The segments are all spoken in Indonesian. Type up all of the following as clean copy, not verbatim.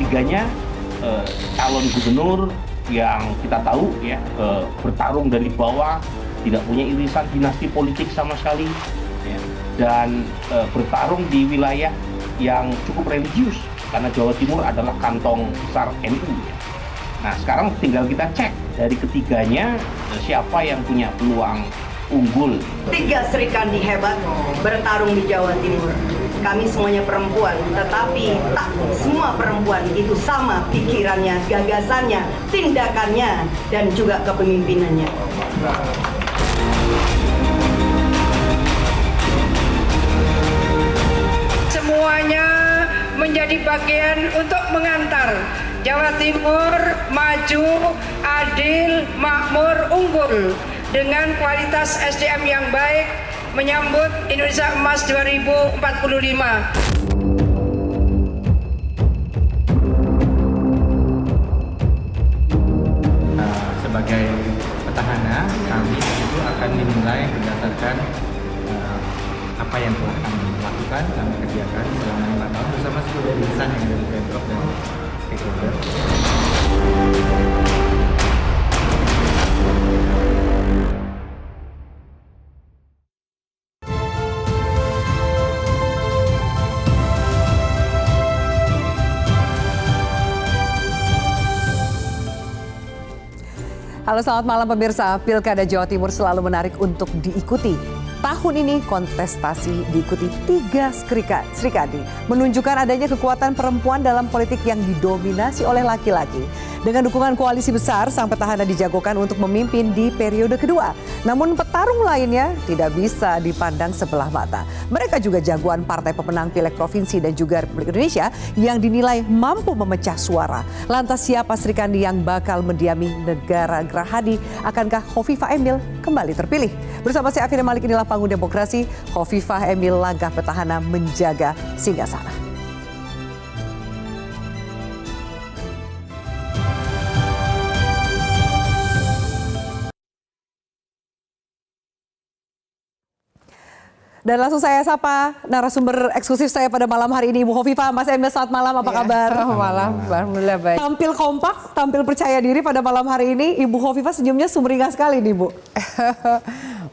ketiganya calon gubernur yang kita tahu ya bertarung dari bawah, tidak punya irisan dinasti politik sama sekali, ya, dan bertarung di wilayah yang cukup religius karena Jawa Timur adalah kantong besar NU. Ya. Nah sekarang tinggal kita cek dari ketiganya siapa yang punya peluang unggul. 3 Sri Kandi hebat bertarung di Jawa Timur. Kami semuanya perempuan, tetapi tak semua perempuan itu sama pikirannya, gagasannya, tindakannya, dan juga kepemimpinannya. Semuanya menjadi bagian untuk mengantar Jawa Timur maju, adil, makmur, unggul dengan kualitas SDM yang baik menyambut Indonesia Emas 2045. Sebagai petahana, kami itu akan dinilai berdasarkan apa yang telah kami lakukan, kami kerjakan selama 5 tahun bersama seluruh insan yang ada di Pemprov dan stakeholder. Halo, selamat malam pemirsa. Pilkada Jawa Timur selalu menarik untuk diikuti. Tahun ini kontestasi diikuti 3 Sri Kandi, menunjukkan adanya kekuatan perempuan dalam politik yang didominasi oleh laki-laki. Dengan dukungan koalisi besar, sang petahana dijagokan untuk memimpin di periode kedua. Namun petarung lainnya tidak bisa dipandang sebelah mata. Mereka juga jagoan partai pemenang Pileg Provinsi dan juga Republik Indonesia yang dinilai mampu memecah suara. Lantas siapa Sri Kandi yang bakal mendiami negara gerahadi? Akankah Hovifah Emil kembali terpilih? Bersama saya Afina Malik, inilah Panggung Demokrasi. Hovifah Emil langkah petahana menjaga singgasana. Dan langsung saya sapa narasumber eksklusif saya pada malam hari ini, Ibu Hovifah. Mas Emil, selamat malam, apa kabar? Malam, alhamdulillah baik. Tampil kompak, tampil percaya diri pada malam hari ini. Ibu Hovifah senyumnya sumringah sekali nih, Bu.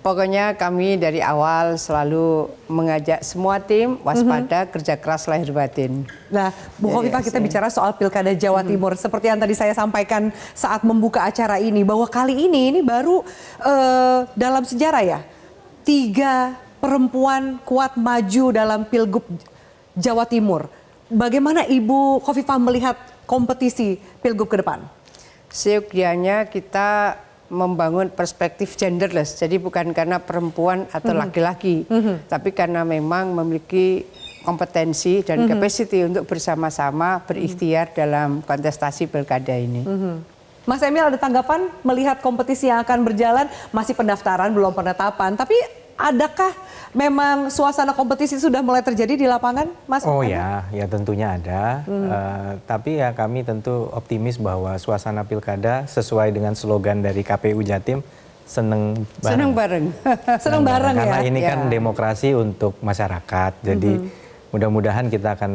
Pokoknya kami dari awal selalu mengajak semua tim waspada, kerja keras, lahir batin. Nah, Bu Hovifah, kita bicara soal Pilkada Jawa Timur. Seperti yang tadi saya sampaikan saat membuka acara ini, bahwa kali ini baru dalam sejarah ya, 3 perempuan kuat maju dalam Pilgub Jawa Timur. Bagaimana Ibu Hovifah melihat kompetisi Pilgub ke depan? Seyogianya kita membangun perspektif genderless. Jadi bukan karena perempuan atau laki-laki, tapi karena memang memiliki kompetensi dan capacity untuk bersama-sama berikhtiar dalam kontestasi pilkada ini. Mas Emil, ada tanggapan melihat kompetisi yang akan berjalan? Masih pendaftaran, belum penetapan, tapi adakah memang suasana kompetisi sudah mulai terjadi di lapangan, Mas? Oh ya tentunya ada. Tapi ya kami tentu optimis bahwa suasana pilkada sesuai dengan slogan dari KPU Jatim, seneng bareng. Seneng bareng. Seneng bareng ya. Karena ini kan demokrasi untuk masyarakat. Jadi mudah-mudahan kita akan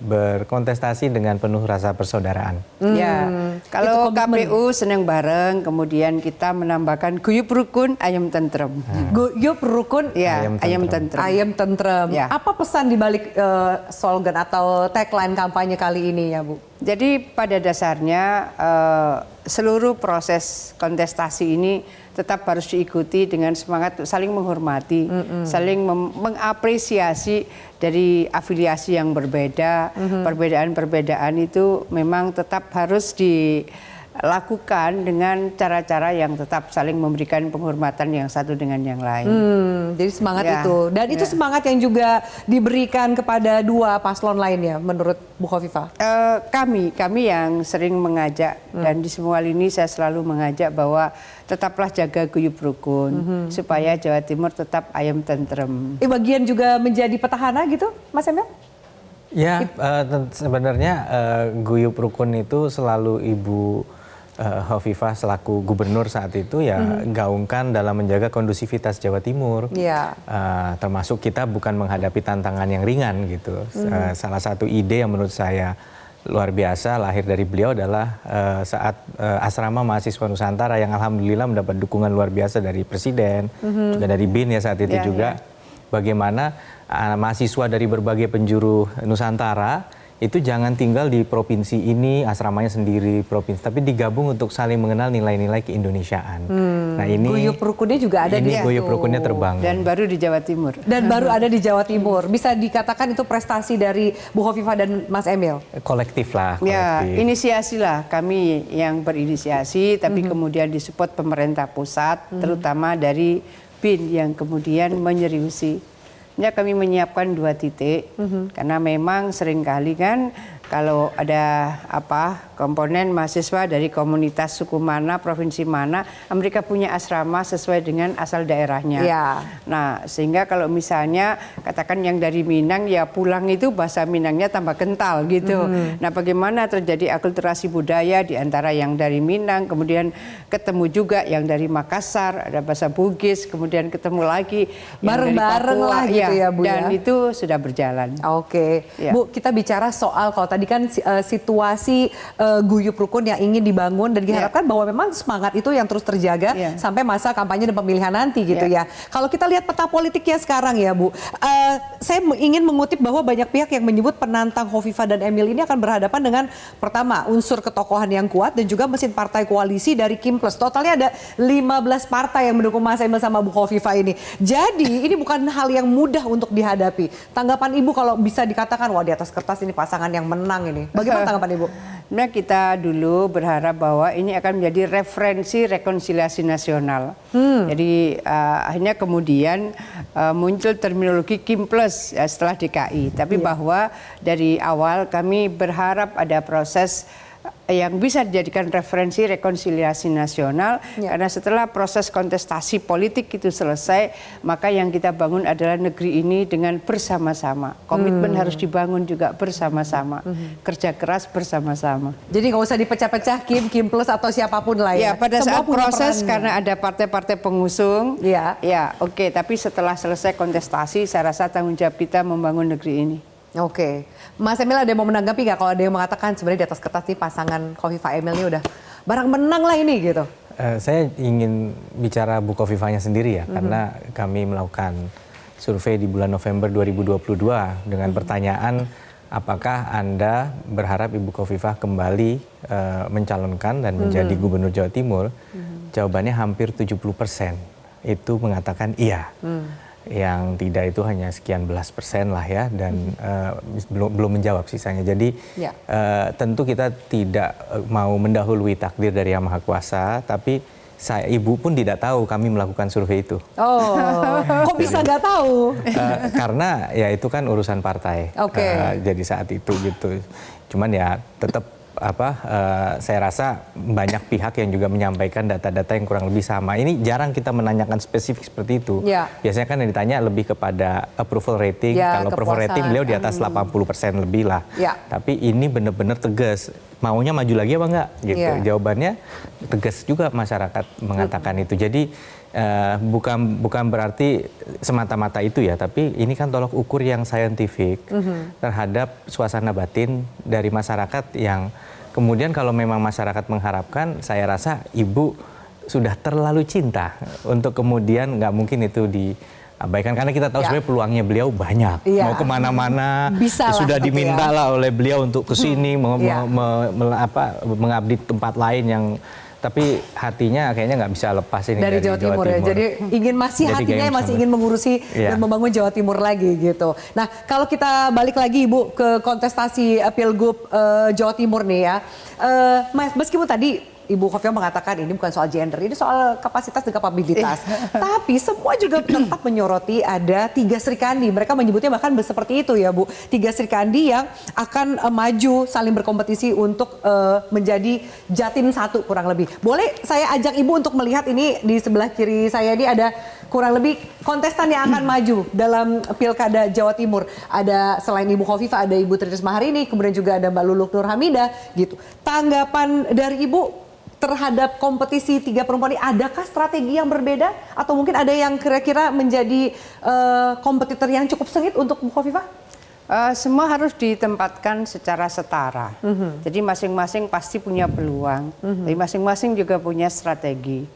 berkontestasi dengan penuh rasa persaudaraan. Ya, kalau KPU senang bareng, kemudian kita menambahkan guyup rukun, ayam tentrem. Guyup rukun, Ya, ayam tentrem. ayam tentrem. Ya. Apa pesan di balik slogan atau tagline kampanye kali ini ya, Bu? Jadi pada dasarnya seluruh proses kontestasi ini tetap harus diikuti dengan semangat saling menghormati, saling mengapresiasi dari afiliasi yang berbeda. Perbedaan-perbedaan itu memang tetap harus dilakukan dengan cara-cara yang tetap saling memberikan penghormatan yang satu dengan yang lain. Jadi semangat Ya, itu. Dan itu semangat yang juga diberikan kepada 2 paslon lainnya menurut Bu Hovifah? Kami yang sering mengajak dan di semua lini saya selalu mengajak bahwa tetaplah jaga guyup rukun supaya Jawa Timur tetap ayam tentrem. Bagian juga menjadi petahana gitu, Mas Emil? Ya, sebenarnya guyup rukun itu selalu Ibu Hovifah selaku gubernur saat itu ya gaungkan dalam menjaga kondusivitas Jawa Timur. Iya. Termasuk kita bukan menghadapi tantangan yang ringan gitu. Salah satu ide yang menurut saya luar biasa lahir dari beliau adalah saat asrama mahasiswa Nusantara yang alhamdulillah mendapat dukungan luar biasa dari Presiden, juga dari BIN ya saat itu juga. Bagaimana mahasiswa dari berbagai penjuru Nusantara itu jangan tinggal di provinsi ini, asramanya sendiri provinsi, tapi digabung untuk saling mengenal nilai-nilai keindonesiaan. Nah ini Guyup rukunnya juga ada di situ. Guyup rukunnya terbangun. Dan baru di Jawa Timur. Dan baru ada di Jawa Timur. Bisa dikatakan itu prestasi dari Bu Khofifah dan Mas Emil? Kolektif lah. Ya, Kolektif. inisiasi lah kami yang berinisiasi, tapi kemudian disupport pemerintah pusat, terutama dari BIN yang kemudian menyeriusi. Ya, kami menyiapkan 2 titik, karena memang seringkali kan kalau ada komponen mahasiswa dari komunitas suku mana, provinsi mana, mereka punya asrama sesuai dengan asal daerahnya. Ya. Nah, sehingga kalau misalnya katakan yang dari Minang, ya pulang itu bahasa Minangnya tambah kental gitu. Nah, bagaimana terjadi akulturasi budaya di antara yang dari Minang, kemudian ketemu juga yang dari Makassar, ada bahasa Bugis, kemudian ketemu lagi yang dari Bareng-bareng Papua, lah gitu ya, Bu, dan ya. itu sudah berjalan. Oke, Ya. Bu, kita bicara soal kalau tadi kan situasi guyup rukun yang ingin dibangun dan diharapkan bahwa memang semangat itu yang terus terjaga sampai masa kampanye dan pemilihan nanti gitu ya. Kalau kita lihat peta politiknya sekarang ya, Bu, saya ingin mengutip bahwa banyak pihak yang menyebut penantang Khofifah dan Emil ini akan berhadapan dengan pertama unsur ketokohan yang kuat dan juga mesin partai koalisi dari Kim Plus. Totalnya ada 15 partai yang mendukung Mas Emil sama Bu Khofifah ini. Jadi ini bukan hal yang mudah untuk dihadapi. Tanggapan Ibu kalau bisa dikatakan wah di atas kertas ini pasangan yang menang ini. Bagaimana tanggapan Ibu? Nah, kita dulu berharap bahwa ini akan menjadi referensi rekonsiliasi nasional. Jadi akhirnya kemudian muncul terminologi Kim Plus setelah DKI. Tapi bahwa dari awal kami berharap ada proses yang bisa dijadikan referensi rekonsiliasi nasional, karena setelah proses kontestasi politik itu selesai, maka yang kita bangun adalah negeri ini dengan bersama-sama. Komitmen harus dibangun juga bersama-sama, kerja keras bersama-sama. Jadi nggak usah dipecah-pecah Kim Plus atau siapapun lah ya. Ya, pada Semua saat punya proses perannya. karena ada partai-partai pengusung, ya oke. Tapi setelah selesai kontestasi, saya rasa tanggung jawab kita membangun negeri ini. Oke, Mas Emil ada yang mau menanggapi nggak kalau ada yang mengatakan sebenarnya di atas kertas nih pasangan Khofifah Emil ini udah barang menang lah ini gitu? Saya ingin bicara Bu Khofifahnya sendiri ya, karena kami melakukan survei di bulan November 2022 dengan pertanyaan apakah Anda berharap Ibu Khofifah kembali mencalonkan dan menjadi Gubernur Jawa Timur? Jawabannya hampir 70% itu mengatakan iya. Yang tidak itu hanya sekian belas persen lah ya, dan belum menjawab sisanya. Jadi tentu kita tidak mau mendahului takdir dari Yang Maha Kuasa, tapi Ibu pun tidak tahu kami melakukan survei itu. Oh, kok bisa nggak tahu? Karena ya itu kan urusan partai. Jadi saat itu gitu. Cuman ya tetap saya rasa banyak pihak yang juga menyampaikan data-data yang kurang lebih sama. Ini jarang kita menanyakan spesifik seperti itu. Biasanya kan yang ditanya lebih kepada approval rating. Kalau approval rating beliau di atas 80% lebih lah. Tapi ini benar-benar tegas. Maunya maju lagi apa enggak? Gitu. Jawabannya tegas juga masyarakat mengatakan itu. Jadi bukan berarti semata-mata itu ya, tapi ini kan tolok ukur yang saintifik terhadap suasana batin dari masyarakat yang kemudian kalau memang masyarakat mengharapkan, saya rasa Ibu sudah terlalu cinta untuk kemudian nggak mungkin itu diabaikan, karena kita tahu sebenarnya peluangnya beliau banyak, mau kemana-mana sudah diminta lah oleh beliau untuk kesini mengabdi tempat lain yang tapi hatinya kayaknya nggak bisa lepas ini dari Jawa Timur ya. Jadi ingin hatinya masih ingin mengurusi dan membangun Jawa Timur lagi gitu. Nah, kalau kita balik lagi Ibu ke kontestasi Pilgub Jawa Timur nih ya. Meskipun tadi Ibu Khofifah mengatakan ini bukan soal gender, ini soal kapasitas dan kapabilitas. Tapi semua juga tetap menyoroti ada 3 Srikandi. Mereka menyebutnya bahkan seperti itu ya Bu. 3 Srikandi yang akan maju saling berkompetisi untuk menjadi Jatim 1 kurang lebih. Boleh saya ajak Ibu untuk melihat ini di sebelah kiri saya ini ada kurang lebih kontestan yang akan maju dalam Pilkada Jawa Timur. Ada selain Ibu Khofifah ada Ibu Tri Risma hari ini, kemudian juga ada Mbak Luluk Nur Hamidah gitu. Tanggapan dari Ibu terhadap kompetisi 3 perempuan ini, adakah strategi yang berbeda atau mungkin ada yang kira-kira menjadi kompetitor yang cukup sengit untuk Bu Khofifah? Semua harus ditempatkan secara setara. Jadi masing-masing pasti punya peluang, tapi masing-masing juga punya strategi.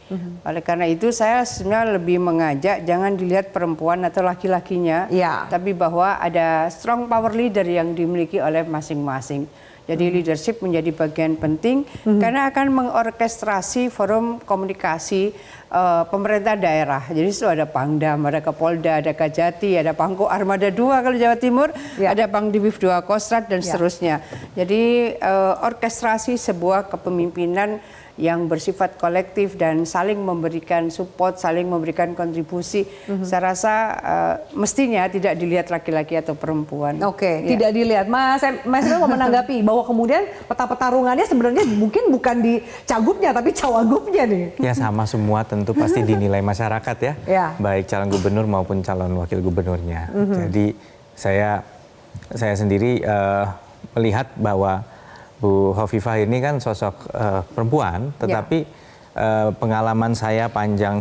Oleh karena itu saya sebenarnya lebih mengajak jangan dilihat perempuan atau laki-lakinya, tapi bahwa ada strong power leader yang dimiliki oleh masing-masing. Jadi leadership menjadi bagian penting karena akan mengorkestrasi forum komunikasi pemerintah daerah. Jadi itu ada Pangdam, ada Kapolda, ada Kajati, ada Pangko Armada 2 kalau Jawa Timur, ada Pangdivif 2 Kostrat dan seterusnya. Jadi orkestrasi sebuah kepemimpinan yang bersifat kolektif dan saling memberikan support, saling memberikan kontribusi. Saya rasa mestinya tidak dilihat laki-laki atau perempuan. Tidak dilihat. Mas Emil mau menanggapi bahwa kemudian peta pertarungannya sebenarnya mungkin bukan di cagupnya tapi cawagupnya nih. Ya sama semua tentu pasti dinilai masyarakat ya, baik calon gubernur maupun calon wakil gubernurnya. Jadi saya sendiri melihat bahwa Bu Hovifah ini kan sosok perempuan, tetapi pengalaman saya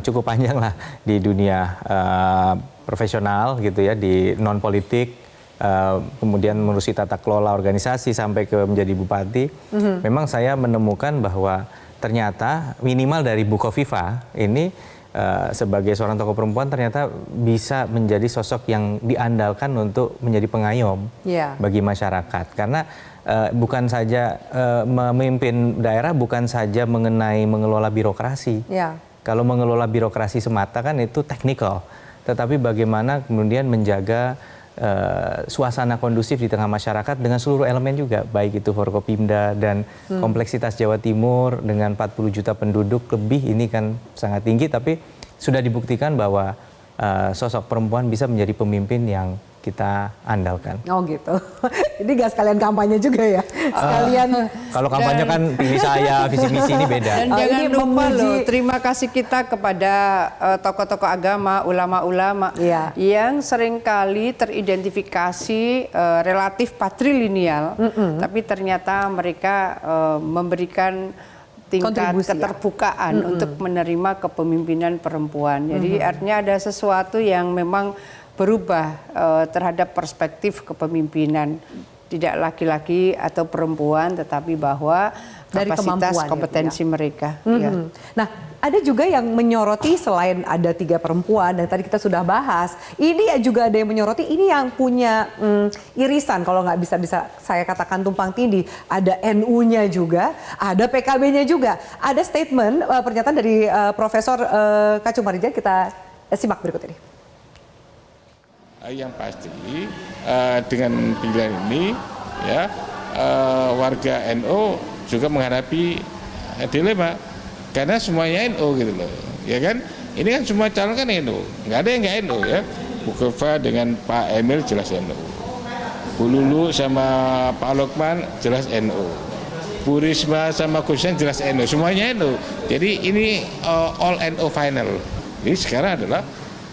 cukup panjang lah di dunia profesional gitu ya, di non politik, kemudian mengurusi tata kelola organisasi sampai ke menjadi bupati. Memang saya menemukan bahwa ternyata minimal dari Bu Hovifah ini sebagai seorang tokoh perempuan ternyata bisa menjadi sosok yang diandalkan untuk menjadi pengayom bagi masyarakat. Karena bukan saja memimpin daerah, bukan saja mengelola birokrasi. Kalau mengelola birokrasi semata kan itu teknikal, tetapi bagaimana kemudian menjaga suasana kondusif di tengah masyarakat dengan seluruh elemen juga, baik itu Forkopimda dan kompleksitas Jawa Timur dengan 40 juta penduduk lebih, ini kan sangat tinggi, tapi sudah dibuktikan bahwa sosok perempuan bisa menjadi pemimpin yang kita andalkan. Oh gitu. Ini gak sekalian kampanye juga ya? Sekalian. Kalau kampanye kan pilih saya, visi misi ini beda. Dan jangan lupa loh, terima kasih kita kepada tokoh-tokoh agama, ulama-ulama yang seringkali teridentifikasi relatif patrilineal, tapi ternyata mereka memberikan tingkat keterbukaan untuk menerima kepemimpinan perempuan. Jadi artinya ada sesuatu yang memang berubah terhadap perspektif kepemimpinan, tidak laki-laki atau perempuan, tetapi bahwa dari kapasitas kompetensi mereka. Nah, ada juga yang menyoroti selain ada 3 perempuan dan tadi kita sudah bahas, ini juga ada yang menyoroti ini yang punya irisan, kalau nggak bisa saya katakan tumpang tindih, ada NU-nya juga, ada PKB-nya juga. Ada statement pernyataan dari Profesor Kacung Marijan, kita simak berikut ini. Yang pasti dengan pilihan ini ya warga NU juga menghadapi dilema karena semuanya NU gitu loh, ya kan? Ini kan semua calon kan NU, nggak ada yang nggak NU ya. Bu Hovifah dengan Pak Emil jelas NU, Bu Lulu sama Pak Lukman jelas NU, Bu Risma sama Gus Yahya jelas NU, semuanya NU. Jadi ini all NU final. Jadi sekarang adalah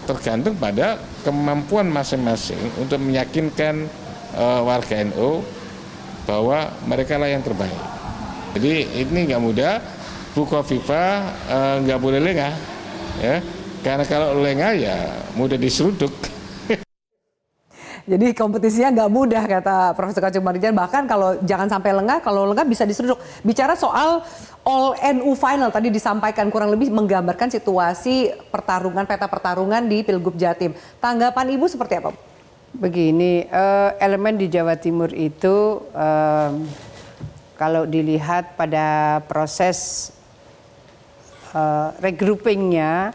tergantung pada kemampuan masing-masing untuk meyakinkan warga NU bahwa mereka lah yang terbaik. Jadi ini nggak mudah. Bu Hovifah nggak boleh lengah, ya. Karena kalau lengah ya mudah diseruduk. Jadi kompetisinya nggak mudah kata Profesor Kacung Marijan, bahkan kalau jangan sampai lengah, kalau lengah bisa diseruduk. Bicara soal all NU final tadi disampaikan kurang lebih menggambarkan situasi pertarungan, peta pertarungan di Pilgub Jatim. Tanggapan Ibu seperti apa? Begini, elemen di Jawa Timur itu kalau dilihat pada proses regroupingnya,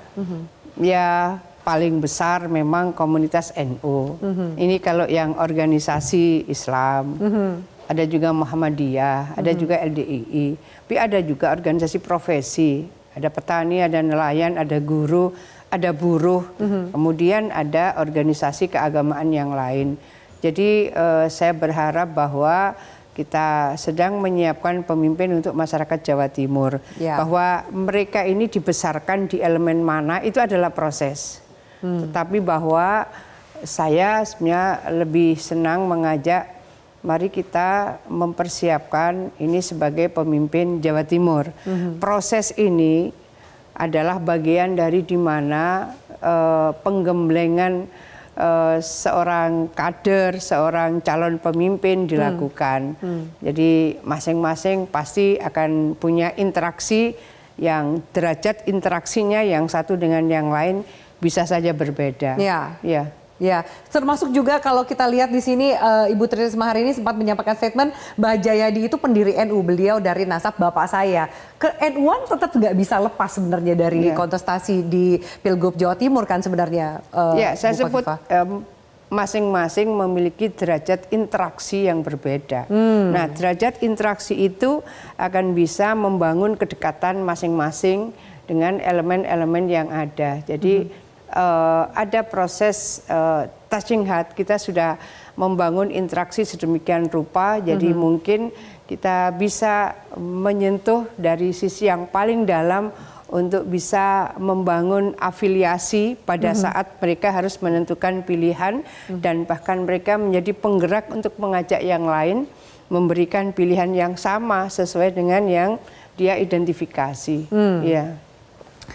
ya paling besar memang komunitas NU. Ini kalau yang organisasi Islam, ada juga Muhammadiyah, ada juga LDII, tapi ada juga organisasi profesi, ada petani, ada nelayan, ada guru, ada buruh, kemudian ada organisasi keagamaan yang lain. Jadi saya berharap bahwa kita sedang menyiapkan pemimpin untuk masyarakat Jawa Timur, bahwa mereka ini dibesarkan di elemen mana itu adalah proses. Tetapi bahwa saya sebenarnya lebih senang mengajak, mari kita mempersiapkan ini sebagai pemimpin Jawa Timur. Proses ini adalah bagian dari di mana penggemblengan seorang kader, seorang calon pemimpin dilakukan. Jadi masing-masing pasti akan punya interaksi yang derajat interaksinya yang satu dengan yang lain bisa saja berbeda. Ya. Ya. Ya, termasuk juga kalau kita lihat di sini Ibu Tri Risma hari ini sempat menyampaikan statement Mbah Jayadi itu pendiri NU, beliau dari nasab bapak saya. Ke NU-an tetap nggak bisa lepas sebenarnya dari kontestasi di Pilgub Jawa Timur kan sebenarnya. Ya, saya Bu sebut Khofifah. masing-masing memiliki derajat interaksi yang berbeda. Nah, derajat interaksi itu akan bisa membangun kedekatan masing-masing dengan elemen-elemen yang ada. Jadi ada proses touching heart, kita sudah membangun interaksi sedemikian rupa, jadi mungkin kita bisa menyentuh dari sisi yang paling dalam untuk bisa membangun afiliasi pada saat mereka harus menentukan pilihan dan bahkan mereka menjadi penggerak untuk mengajak yang lain memberikan pilihan yang sama sesuai dengan yang dia identifikasi. Ya.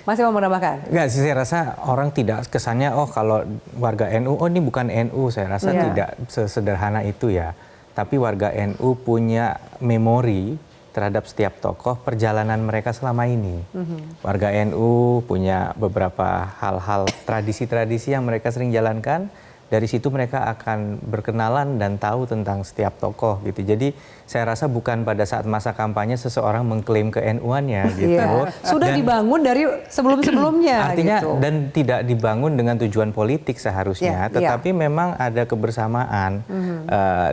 Masih mau menambahkan? Enggak sih, saya rasa orang tidak kesannya oh kalau warga NU, oh ini bukan NU. Saya rasa tidak sesederhana itu ya. Tapi warga NU punya memori terhadap setiap tokoh perjalanan mereka selama ini. Warga NU punya beberapa hal-hal tradisi-tradisi yang mereka sering jalankan. Dari situ mereka akan berkenalan dan tahu tentang setiap tokoh gitu. Jadi saya rasa bukan pada saat masa kampanye seseorang mengklaim ke NU-annya gitu. Sudah dibangun dari sebelum-sebelumnya. Artinya gitu. dan tidak dibangun dengan tujuan politik seharusnya. Tetapi memang ada kebersamaan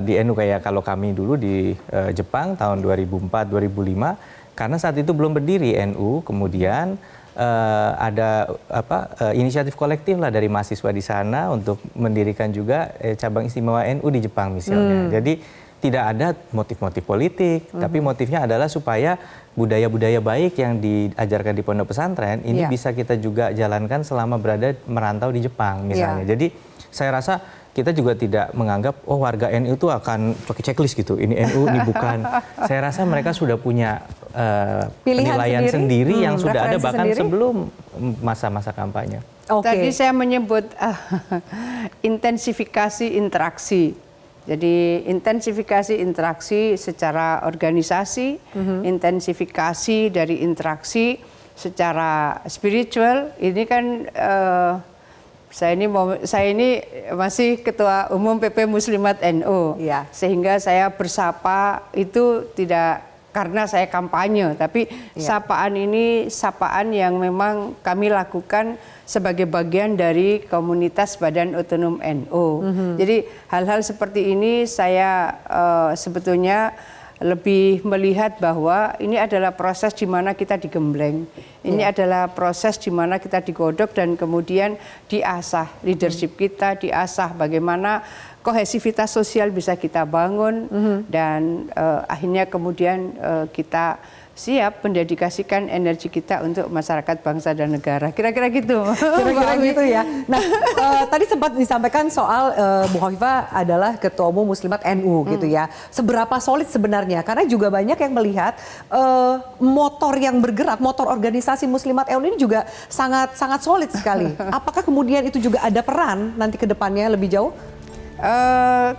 di NU, kayak kalau kami dulu di Jepang tahun 2004-2005. Karena saat itu belum berdiri NU, kemudian ada inisiatif kolektif lah dari mahasiswa di sana untuk mendirikan juga cabang istimewa NU di Jepang misalnya. Jadi tidak ada motif-motif politik, tapi motifnya adalah supaya budaya-budaya baik yang diajarkan di pondok pesantren ini bisa kita juga jalankan selama merantau di Jepang misalnya. Jadi saya rasa kita juga tidak menganggap oh warga NU itu akan pakai checklist gitu. Ini NU, ini bukan. Saya rasa mereka sudah punya penilaian sendiri yang sudah ada bahkan sebelum masa-masa kampanye. Tadi saya menyebut intensifikasi interaksi. Jadi intensifikasi interaksi secara organisasi, intensifikasi dari interaksi secara spiritual. Ini kan saya ini masih ketua umum PP Muslimat NU, sehingga saya bersapa itu tidak karena saya kampanye, tapi sapaan ini sapaan yang memang kami lakukan sebagai bagian dari komunitas Badan Otonom NU. Jadi hal-hal seperti ini saya sebetulnya lebih melihat bahwa ini adalah proses di mana kita digembleng. Ini adalah proses di mana kita digodok dan kemudian diasah leadership kita, diasah bagaimana kohesivitas sosial bisa kita bangun dan akhirnya kemudian kita siap mendedikasikan energi kita untuk masyarakat, bangsa dan negara. Kira-kira gitu. Kira-kira gitu ya. Nah, tadi sempat disampaikan soal Bu Khofifah adalah Ketua Umum Muslimat NU gitu ya. Seberapa solid sebenarnya? Karena juga banyak yang melihat motor yang bergerak, motor organisasi Muslimat NU ini juga sangat solid sekali. Apakah kemudian itu juga ada peran nanti ke depannya lebih jauh?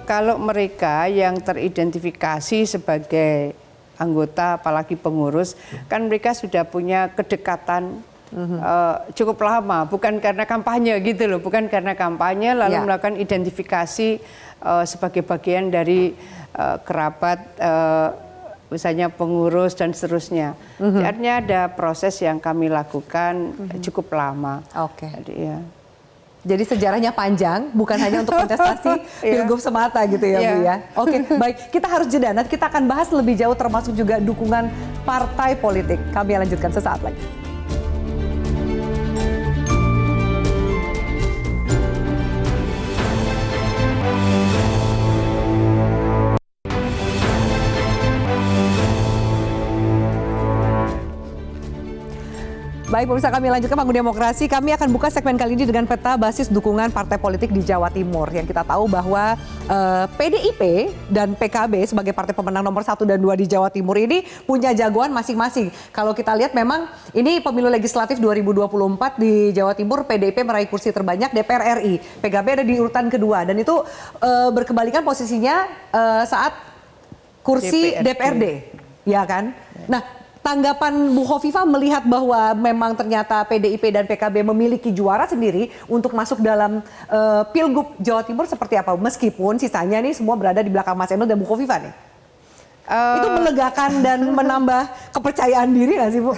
Kalau mereka yang teridentifikasi sebagai anggota apalagi pengurus, kan mereka sudah punya kedekatan cukup lama, bukan karena kampanye gitu loh, bukan karena kampanye lalu melakukan identifikasi sebagai bagian dari kerabat misalnya pengurus dan seterusnya. Artinya ada proses yang kami lakukan cukup lama. Jadi sejarahnya panjang, bukan hanya untuk kontestasi Pilgub semata gitu ya Bu ya. Oke, baik. Kita harus jeda, nanti kita akan bahas lebih jauh termasuk juga dukungan partai politik. Kami lanjutkan sesaat lagi. Baik, pemirsa, kami lanjutkan Panggung Demokrasi. Kami akan buka segmen kali ini dengan peta basis dukungan partai politik di Jawa Timur. Yang kita tahu bahwa PDIP dan PKB sebagai partai pemenang nomor 1 dan 2 di Jawa Timur ini punya jagoan masing-masing. Kalau kita lihat memang ini pemilu legislatif 2024 di Jawa Timur, PDIP meraih kursi terbanyak DPR RI. PKB ada di urutan kedua dan itu berkebalikan posisinya saat kursi DPRD. Ya kan? Nah, tanggapan Bu Khofifah melihat bahwa memang ternyata PDIP dan PKB memiliki juara sendiri untuk masuk dalam Pilgub Jawa Timur seperti apa? Meskipun sisanya nih semua berada di belakang Mas Emil dan Bu Khofifah nih. Itu melegakan dan menambah kepercayaan diri nggak sih, Bu?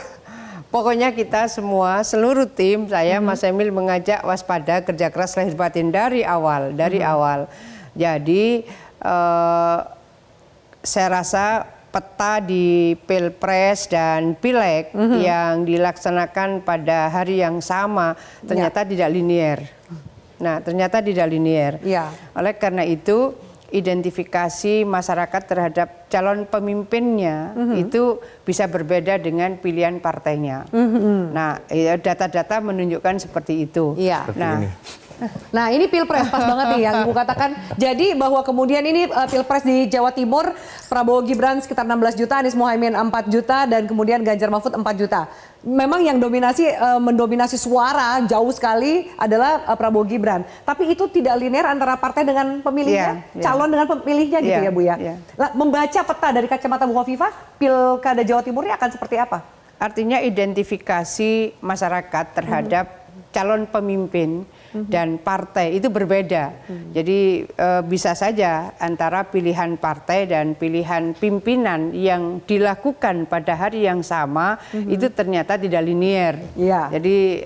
Pokoknya kita semua, seluruh tim, saya Mas Emil mengajak waspada, kerja keras, lahir batin dari awal. Jadi saya rasa peta di Pilpres dan Pileg yang dilaksanakan pada hari yang sama ternyata tidak linier. Nah, ternyata tidak linier. Oleh karena itu, identifikasi masyarakat terhadap calon pemimpinnya itu bisa berbeda dengan pilihan partainya. Nah, data-data menunjukkan seperti itu. Nah, ini Pilpres pas banget nih yang Ibu katakan. Jadi bahwa kemudian ini Pilpres di Jawa Timur, Prabowo Gibran sekitar 16 juta, Anies Mohaimin 4 juta, dan kemudian Ganjar Mahfud 4 juta. Memang yang mendominasi suara jauh sekali adalah Prabowo Gibran. Tapi itu tidak linear antara partai dengan pemilihnya, calon dengan pemilihnya gitu ya Bu ya. Membaca peta dari kacamata Bu Khofifah, Pilkada Jawa Timur ini akan seperti apa? Artinya identifikasi masyarakat terhadap calon pemimpin dan partai itu berbeda. Jadi bisa saja antara pilihan partai dan pilihan pimpinan yang dilakukan pada hari yang sama itu ternyata tidak linier. Jadi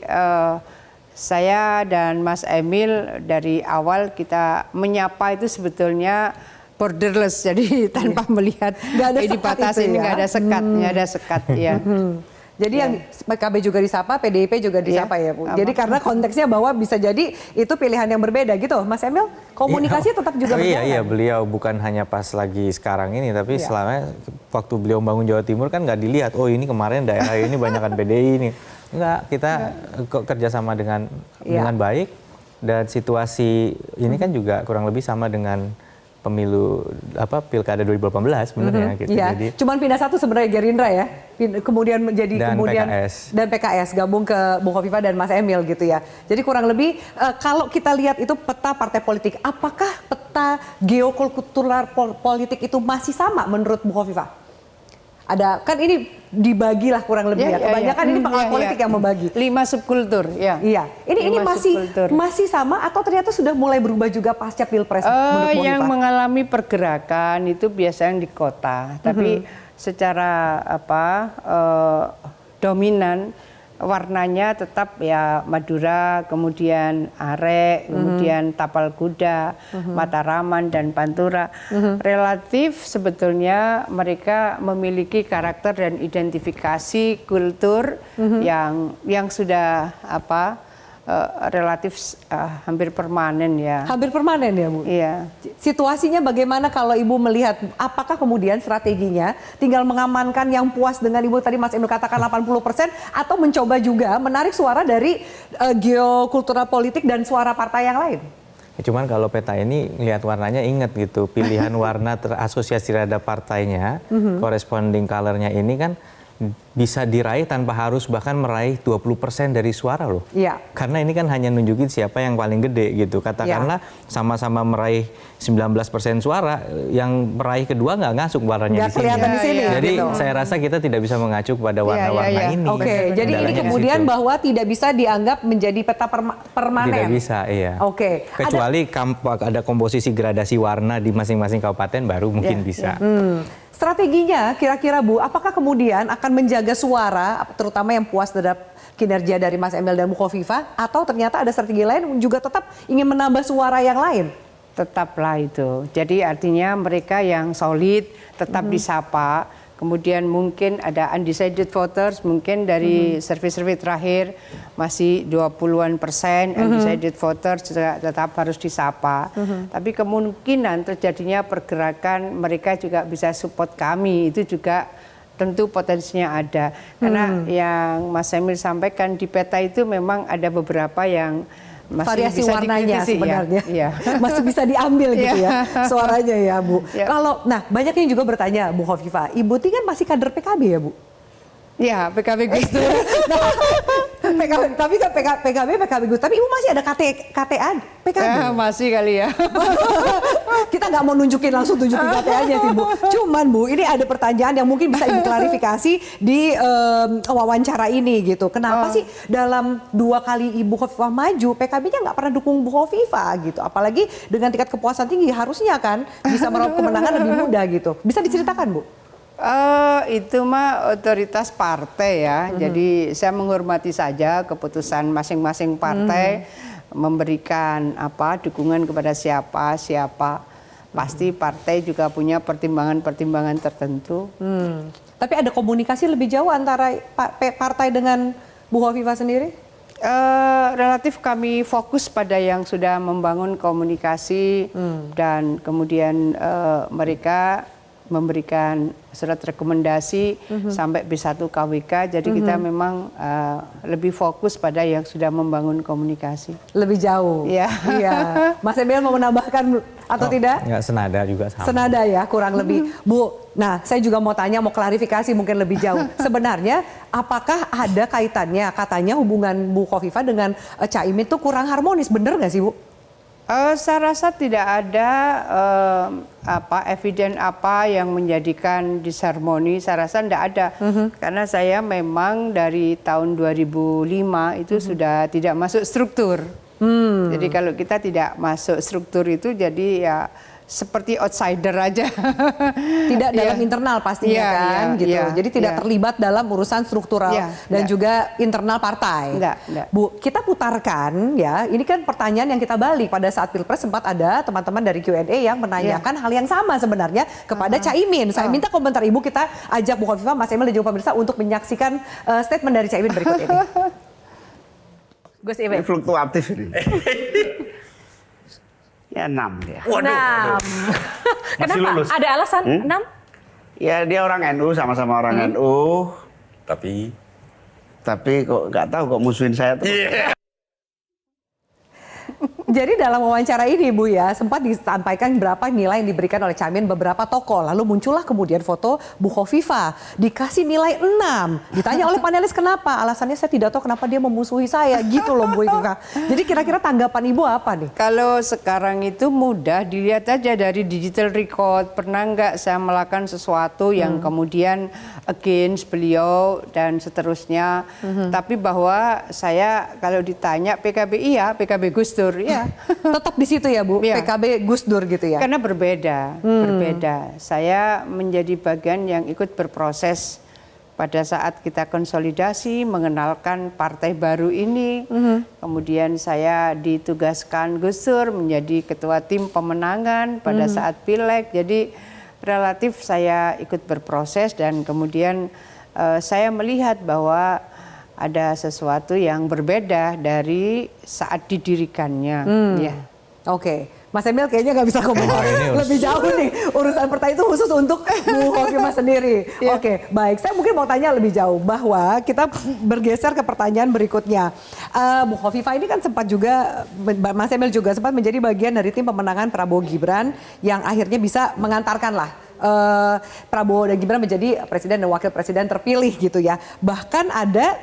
saya dan Mas Emil dari awal kita menyapa itu sebetulnya borderless, jadi tanpa melihat dibatasi, nggak ada sekat ya. Jadi yang PKB juga disapa, PDIP juga disapa ya Bu. Jadi karena konteksnya bahwa bisa jadi itu pilihan yang berbeda gitu. Mas Emil, komunikasi tetap juga berjalan. Iya, beliau bukan hanya pas lagi sekarang ini, tapi selama waktu beliau bangun Jawa Timur kan nggak dilihat, oh ini kemarin daerah ini banyakan PDI ini. Enggak, kita kerjasama dengan baik, dan situasi ini kan juga kurang lebih sama dengan pemilu Pilkada 2018 sebenarnya gitu. Jadi cuman pindah satu sebenarnya Gerindra ya. Kemudian menjadi dan PKS gabung ke Bung Khofifah dan Mas Emil gitu ya. Jadi kurang lebih kalau kita lihat itu peta partai politik, apakah peta geokultural politik itu masih sama menurut Bung Khofifah? Ada kan ini dibagilah kurang lebih ya. Kebanyakan ini pengamat politik yang membagi. 5 subkultur ya. Ini masih sama atau ternyata sudah mulai berubah juga pasca Pilpres? Yang mengalami pergerakan itu biasanya di kota, tapi secara dominan warnanya tetap ya Madura, kemudian Arek, kemudian Tapal Kuda, Mataraman dan Pantura. Relatif sebetulnya mereka memiliki karakter dan identifikasi kultur yang sudah relatif hampir permanen ya. Hampir permanen ya Bu? Iya. Situasinya bagaimana kalau Ibu melihat, apakah kemudian strateginya tinggal mengamankan yang puas dengan Ibu tadi Mas Emil katakan 80% atau mencoba juga menarik suara dari geokultural politik dan suara partai yang lain? Cuman kalau peta ini lihat warnanya inget gitu, pilihan warna terasosiasi terhadap partainya, corresponding color-nya ini kan bisa diraih tanpa harus bahkan meraih 20% dari suara loh. Karena ini kan hanya nunjukin siapa yang paling gede gitu. Katakanlah sama-sama meraih 19% suara, yang meraih kedua nggak ngasuk warnanya di sini. Jadi saya rasa kita tidak bisa mengacu pada warna-warna ini. Jadi ini kemudian bahwa tidak bisa dianggap menjadi peta permanen. Tidak bisa, iya. Kecuali ada komposisi gradasi warna di masing-masing kabupaten baru mungkin bisa. Strateginya kira-kira Bu, apakah kemudian akan menjaga suara terutama yang puas terhadap kinerja dari Mas Emil dan Bu Khofifah, atau ternyata ada strategi lain juga tetap ingin menambah suara yang lain? Tetaplah itu. Jadi artinya mereka yang solid tetap disapa. Kemudian mungkin ada undecided voters, mungkin dari survei-survei terakhir masih 20-an persen undecided voters juga tetap harus disapa. Tapi kemungkinan terjadinya pergerakan mereka juga bisa support kami, itu juga tentu potensinya ada. Karena yang Mas Emil sampaikan di peta itu memang ada beberapa yang masih variasi bisa warnanya dikritisi, sebenarnya ya. masih bisa diambil gitu ya suaranya ya Bu. Ya. Kalau banyak yang juga bertanya Bu Khofifah, Ibu Ti kan masih kader PKB ya Bu? Ya, PKB Gus Dur. PKB, tapi kan PKB Gus, tapi Ibu masih ada KTA PKB? Masih kali ya. Kita nggak mau tunjukin KTA-nya sih Bu. Cuman Bu, ini ada pertanyaan yang mungkin bisa Ibu klarifikasi di wawancara ini gitu. Kenapa sih dalam 2 kali Ibu Khofifah maju, PKB-nya nggak pernah dukung Bu Khofifah gitu? Apalagi dengan tingkat kepuasan tinggi, harusnya kan bisa meraup kemenangan lebih mudah gitu. Bisa diceritakan Bu? Itu mah otoritas partai ya. Jadi saya menghormati saja keputusan masing-masing partai memberikan dukungan kepada siapa. Pasti partai juga punya pertimbangan-pertimbangan tertentu. Tapi ada komunikasi lebih jauh antara partai dengan Bu Khofifah sendiri? Relatif kami fokus pada yang sudah membangun komunikasi dan kemudian mereka memberikan surat rekomendasi sampai B1 KWK. Jadi kita memang lebih fokus pada yang sudah membangun komunikasi. Lebih jauh. Iya. Iya. Mas Emil mau menambahkan atau tidak? Enggak, senada juga sama. Senada ya, kurang lebih. Bu, nah saya juga mau tanya, mau klarifikasi mungkin lebih jauh. Sebenarnya apakah ada kaitannya, katanya hubungan Bu Khofifah dengan Caimin itu kurang harmonis, bener nggak sih Bu? Saya rasa tidak ada eviden apa yang menjadikan disharmoni. Saya rasa tidak ada, karena saya memang dari tahun 2005 itu sudah tidak masuk struktur. Jadi kalau kita tidak masuk struktur itu, jadi ya seperti outsider aja. Tidak dalam internal pastinya kan gitu. Jadi tidak terlibat dalam urusan struktural dan juga internal partai. Enggak. Bu, kita putarkan ya. Ini kan pertanyaan yang kita balik pada saat Pilpres, sempat ada teman-teman dari Q&A yang menanyakan hal yang sama sebenarnya kepada Caimin. Saya minta komentar Ibu, kita ajak Bu Khofifah, Mas Emil dan juga pemirsa untuk menyaksikan statement dari Caimin berikut ini. Gus Imin. Ini fluktuatif ini. Ya 6 dia. 6. Kenapa? lulus. Ada alasan 6? Ya dia orang NU, sama-sama orang NU. Tapi kok nggak tahu kok musuhin saya tuh. Jadi dalam wawancara ini Bu ya, sempat disampaikan berapa nilai yang diberikan oleh Caimin beberapa tokoh. Lalu muncullah kemudian foto Bu Khofifah, dikasih nilai 6. Ditanya oleh panelis kenapa, alasannya saya tidak tahu kenapa dia memusuhi saya, gitu loh Bu Khofifah. Jadi kira-kira tanggapan Ibu apa nih? Kalau sekarang itu mudah dilihat aja dari digital record. Pernah nggak saya melakukan sesuatu yang kemudian against beliau dan seterusnya. Tapi bahwa saya kalau ditanya PKB iya, PKB Gus Dur iya. Tetap di situ ya Bu, Iya. PKB Gus Dur gitu ya? Karena berbeda. Saya menjadi bagian yang ikut berproses pada saat kita konsolidasi, mengenalkan partai baru ini. Kemudian saya ditugaskan Gus Dur menjadi ketua tim pemenangan pada saat Pileg. Jadi relatif saya ikut berproses dan kemudian saya melihat bahwa ada sesuatu yang berbeda dari saat didirikannya. Ya. Oke. Mas Emil kayaknya nggak bisa komentar lebih jauh nih. Urusan pertanyaan itu khusus untuk Bu Khofifah sendiri. Oke, baik. Saya mungkin mau tanya lebih jauh bahwa kita bergeser ke pertanyaan berikutnya. Bu Khofifah ini kan sempat juga, Mas Emil juga sempat menjadi bagian dari tim pemenangan Prabowo Gibran yang akhirnya bisa mengantarkan lah Prabowo dan Gibran menjadi presiden dan wakil presiden terpilih gitu ya. Bahkan ada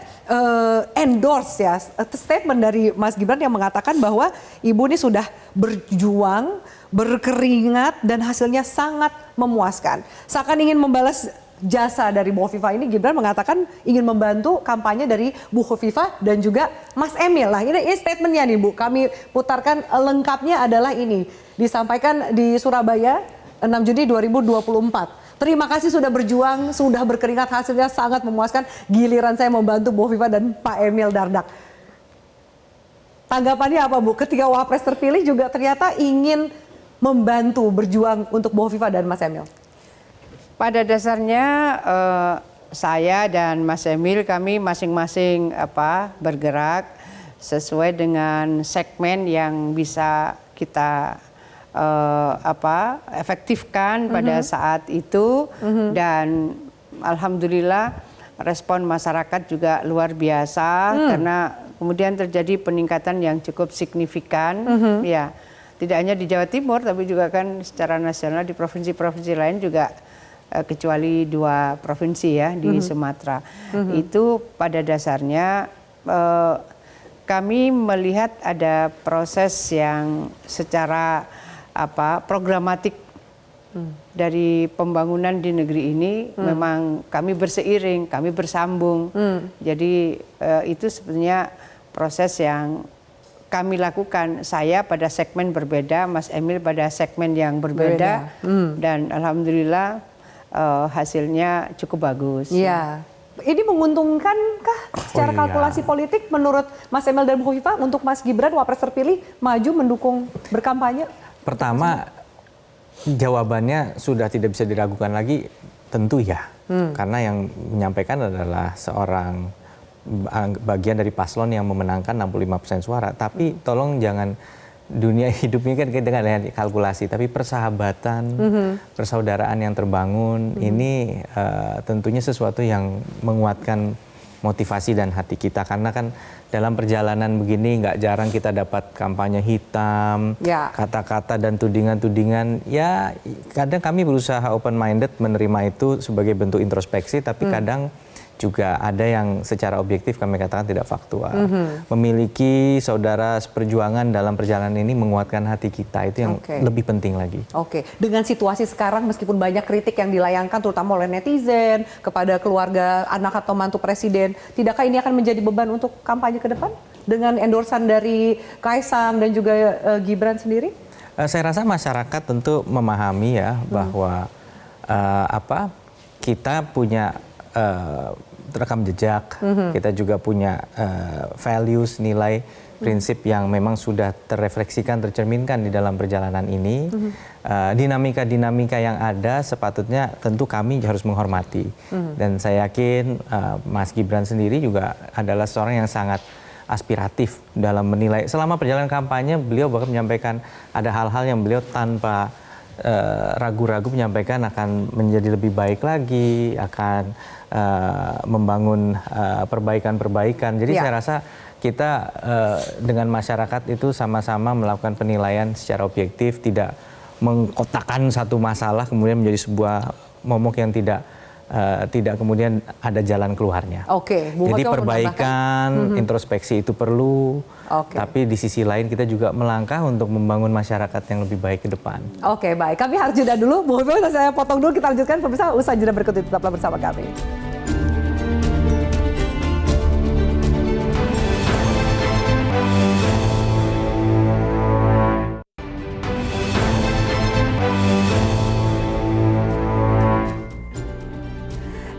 endorse ya, statement dari Mas Gibran yang mengatakan bahwa ibu ini sudah berjuang, berkeringat dan hasilnya sangat memuaskan. Seakan ingin membalas jasa dari Bu Khofifah ini, Gibran mengatakan ingin membantu kampanye dari Bu Khofifah dan juga Mas Emil. Nah ini statementnya nih Bu, kami putarkan lengkapnya adalah ini. Disampaikan di Surabaya 6 Juni 2024. Terima kasih sudah berjuang, sudah berkeringat, hasilnya sangat memuaskan. Giliran saya membantu Bu Khofifah dan Pak Emil Dardak. Tanggapannya apa Bu? Ketika Wapres terpilih juga ternyata ingin membantu berjuang untuk Bu Khofifah dan Mas Emil. Pada dasarnya saya dan Mas Emil kami masing-masing bergerak sesuai dengan segmen yang bisa kita efektifkan pada saat itu dan alhamdulillah respon masyarakat juga luar biasa karena kemudian terjadi peningkatan yang cukup signifikan, ya tidak hanya di Jawa Timur tapi juga kan secara nasional di provinsi-provinsi lain juga, kecuali 2 provinsi ya di Sumatera. Itu pada dasarnya kami melihat ada proses yang secara programatik dari pembangunan di negeri ini. Memang kami berseiring, kami bersambung. Jadi itu sebenarnya proses yang kami lakukan. Saya pada segmen berbeda, Mas Emil pada segmen yang berbeda. Dan alhamdulillah hasilnya cukup bagus. Iya. Ini menguntungkankah secara kalkulasi politik menurut Mas Emil dan Bu Hovifah untuk Mas Gibran wapres terpilih maju mendukung berkampanye? Pertama, jawabannya sudah tidak bisa diragukan lagi, tentu ya. Karena yang menyampaikan adalah seorang bagian dari paslon yang memenangkan 65% suara. Tapi tolong jangan, dunia hidup ini kan dengan kalkulasi, tapi persahabatan, persaudaraan yang terbangun, ini tentunya sesuatu yang menguatkan motivasi dan hati kita. Karena kan dalam perjalanan begini nggak jarang kita dapat kampanye hitam, kata-kata dan tudingan-tudingan. Ya kadang kami berusaha open minded menerima itu sebagai bentuk introspeksi, tapi kadang juga ada yang secara objektif kami katakan tidak faktual. Memiliki saudara seperjuangan dalam perjalanan ini menguatkan hati kita, itu yang lebih penting lagi. Dengan situasi sekarang meskipun banyak kritik yang dilayangkan terutama oleh netizen kepada keluarga anak atau mantu presiden, tidakkah ini akan menjadi beban untuk kampanye ke depan dengan endorsan dari Kaisang dan juga Gibran sendiri? Saya rasa masyarakat tentu memahami ya bahwa kita punya rekam jejak, kita juga punya values, nilai, prinsip yang memang sudah terrefleksikan, tercerminkan di dalam perjalanan ini. Dinamika-dinamika yang ada sepatutnya tentu kami harus menghormati. Dan saya yakin Mas Gibran sendiri juga adalah seorang yang sangat aspiratif dalam menilai. Selama perjalanan kampanye beliau bahkan menyampaikan ada hal-hal yang beliau tanpa ragu-ragu menyampaikan akan menjadi lebih baik lagi, akan membangun perbaikan-perbaikan. Jadi saya rasa kita dengan masyarakat itu sama-sama melakukan penilaian secara objektif, tidak mengkotakkan satu masalah kemudian menjadi sebuah momok yang tidak kemudian ada jalan keluarnya. Jadi perbaikan, introspeksi itu perlu, tapi di sisi lain kita juga melangkah untuk membangun masyarakat yang lebih baik ke depan. Baik. Kami harus jeda dulu. Bu Hovifah, saya potong dulu, kita lanjutkan. Pemirsa, usaha jeda berikut itu tetaplah bersama kami.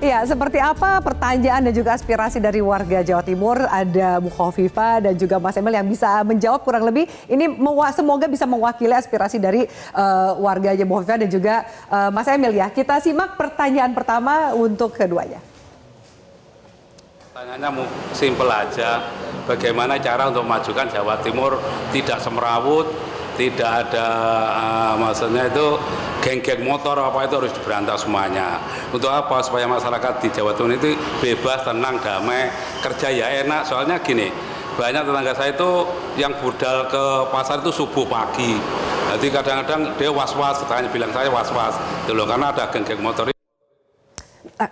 Ya, seperti apa pertanyaan dan juga aspirasi dari warga Jawa Timur? Ada Bu Hovifah dan juga Mas Emil yang bisa menjawab kurang lebih. Ini semoga bisa mewakili aspirasi dari warga Bu Hovifah dan juga Mas Emil ya. Kita simak pertanyaan pertama untuk keduanya. Pertanyaannya simpel aja. Bagaimana cara untuk memajukan Jawa Timur tidak semrawut, tidak ada maksudnya itu geng-geng motor apa itu harus diberantas semuanya. Untuk apa? Supaya masyarakat di Jawa Timur itu bebas, tenang, damai, kerja ya enak. Soalnya gini, banyak tetangga saya itu yang budal ke pasar itu subuh pagi. Jadi kadang-kadang dia was-was, tetangga bilang saya was-was, dulu karena ada geng-geng motor.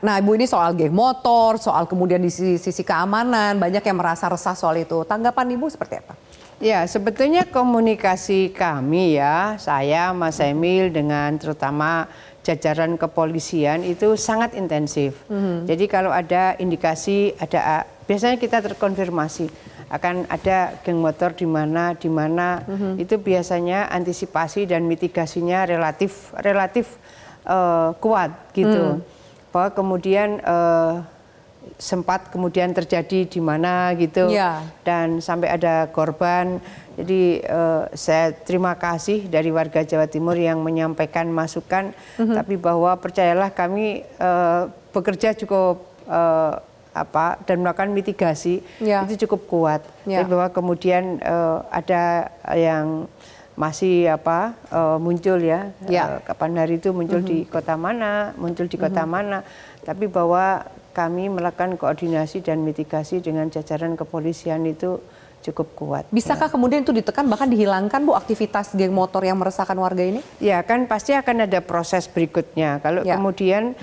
Nah, Ibu, ini soal geng motor, soal kemudian di sisi keamanan, banyak yang merasa resah soal itu. Tanggapan Ibu seperti apa? Ya, sebetulnya komunikasi kami ya, saya, Mas Emil dengan terutama jajaran kepolisian itu sangat intensif. Jadi kalau ada indikasi, biasanya kita terkonfirmasi akan ada geng motor di mana, itu biasanya antisipasi dan mitigasinya relatif kuat gitu. Bahwa kemudian sempat kemudian terjadi di mana gitu, dan sampai ada korban. Jadi saya terima kasih dari warga Jawa Timur yang menyampaikan masukan, tapi bahwa percayalah kami bekerja cukup dan melakukan mitigasi itu cukup kuat. Tapi bahwa kemudian ada yang masih muncul ya. Kapan hari itu muncul di kota mana, tapi bahwa kami melakukan koordinasi dan mitigasi dengan jajaran kepolisian itu cukup kuat. Bisakah kemudian itu ditekan bahkan dihilangkan Bu aktivitas geng motor yang meresahkan warga ini? Ya kan pasti akan ada proses berikutnya. Kalau kemudian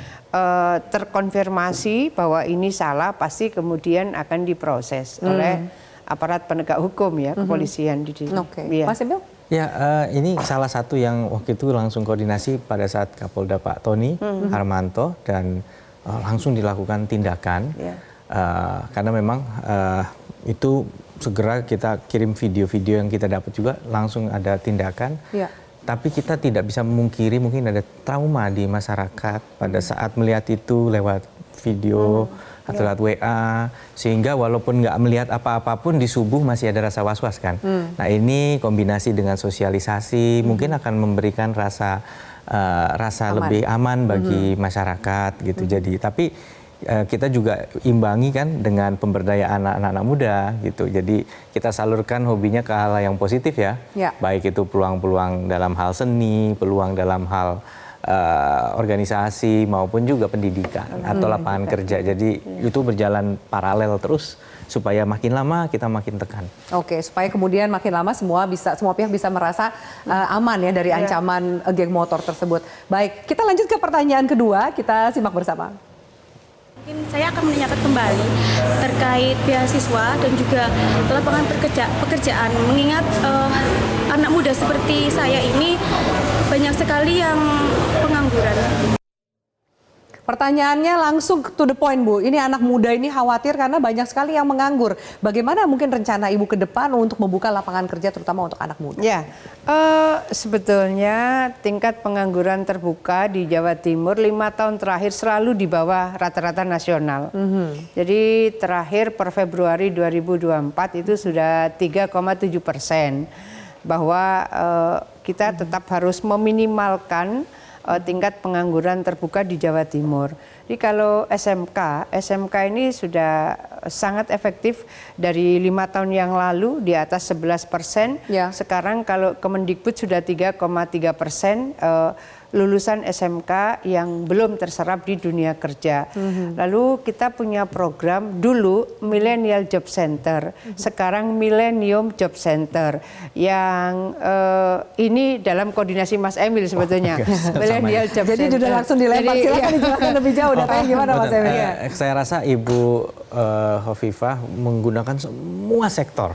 terkonfirmasi bahwa ini salah, pasti kemudian akan diproses oleh aparat penegak hukum ya, kepolisian di sini. Mas Emil? Ya, ini salah satu yang waktu itu langsung koordinasi pada saat Kapolda Pak Tony Harmanto dan langsung dilakukan tindakan karena memang itu segera kita kirim video-video yang kita dapat juga langsung ada tindakan. Tapi kita tidak bisa memungkiri mungkin ada trauma di masyarakat pada saat melihat itu lewat video atau lewat WA, sehingga walaupun nggak melihat apa-apapun di subuh masih ada rasa was-was kan. Nah ini kombinasi dengan sosialisasi mungkin akan memberikan rasa lebih aman bagi masyarakat gitu. Jadi tapi kita juga imbangi kan dengan pemberdayaan anak-anak muda gitu. Jadi kita salurkan hobinya ke hal yang positif ya. Baik itu peluang-peluang dalam hal seni, peluang dalam hal organisasi maupun juga pendidikan atau lapangan kerja. Jadi itu berjalan paralel terus supaya makin lama kita makin tekan. Supaya kemudian makin lama semua pihak bisa merasa aman ya dari ancaman geng motor tersebut. Baik, kita lanjut ke pertanyaan kedua, kita simak bersama. Mungkin saya akan menanyakan kembali terkait beasiswa dan juga lapangan pekerjaan. Mengingat anak muda seperti saya ini banyak sekali yang pengangguran. Pertanyaannya langsung to the point Bu, ini anak muda ini khawatir karena banyak sekali yang menganggur. Bagaimana mungkin rencana Ibu ke depan untuk membuka lapangan kerja terutama untuk anak muda? Ya, sebetulnya tingkat pengangguran terbuka di Jawa Timur 5 tahun terakhir selalu di bawah rata-rata nasional. Jadi terakhir per Februari 2024 itu sudah 3,7%. Bahwa kita tetap harus meminimalkan tingkat pengangguran terbuka di Jawa Timur. Jadi kalau SMK ini sudah sangat efektif dari 5 tahun yang lalu di atas 11%. Sekarang kalau Kemendikbud sudah 3,3% lulusan SMK yang belum terserap di dunia kerja. Lalu kita punya program dulu Millennial Job Center, sekarang Millennium Job Center yang ini dalam koordinasi Mas Emil sebetulnya. Millennial Job Jadi Center. sudah langsung dilempar, silakan dijelaskan lebih jauh datanya gimana Mas Emil? Saya rasa Ibu Hovifah menggunakan semua sektor,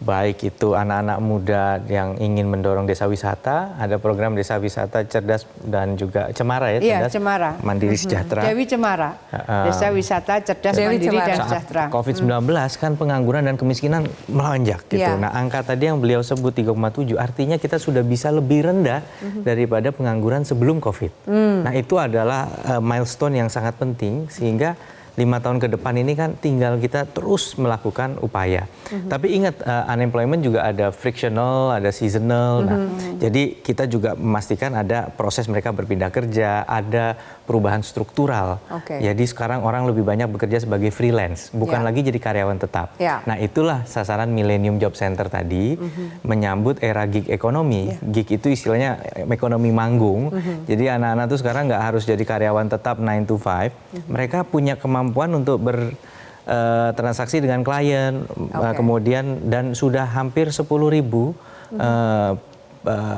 baik itu anak-anak muda yang ingin mendorong desa wisata, ada program desa wisata cerdas dan juga cemara ya, cerdas, Cemara, mandiri sejahtera. Dewi Cemara, desa wisata cerdas, mandiri dan sejahtera. COVID-19 kan pengangguran dan kemiskinan melonjak gitu. Nah angka tadi yang beliau sebut 3,7 artinya kita sudah bisa lebih rendah daripada pengangguran sebelum COVID. Nah itu adalah milestone yang sangat penting sehingga 5 tahun ke depan ini kan tinggal kita terus melakukan upaya. Tapi ingat unemployment juga ada frictional, ada seasonal. Nah, jadi kita juga memastikan ada proses mereka berpindah kerja, ada perubahan struktural. Jadi sekarang orang lebih banyak bekerja sebagai freelance, bukan lagi jadi karyawan tetap. Nah, itulah sasaran Millennium Job Center tadi menyambut era gig ekonomi. Gig itu istilahnya ekonomi manggung. Jadi anak-anak tuh sekarang nggak harus jadi karyawan tetap 9 to 5. Mereka punya kemampuan untuk bertransaksi dengan klien, kemudian dan sudah hampir 10.000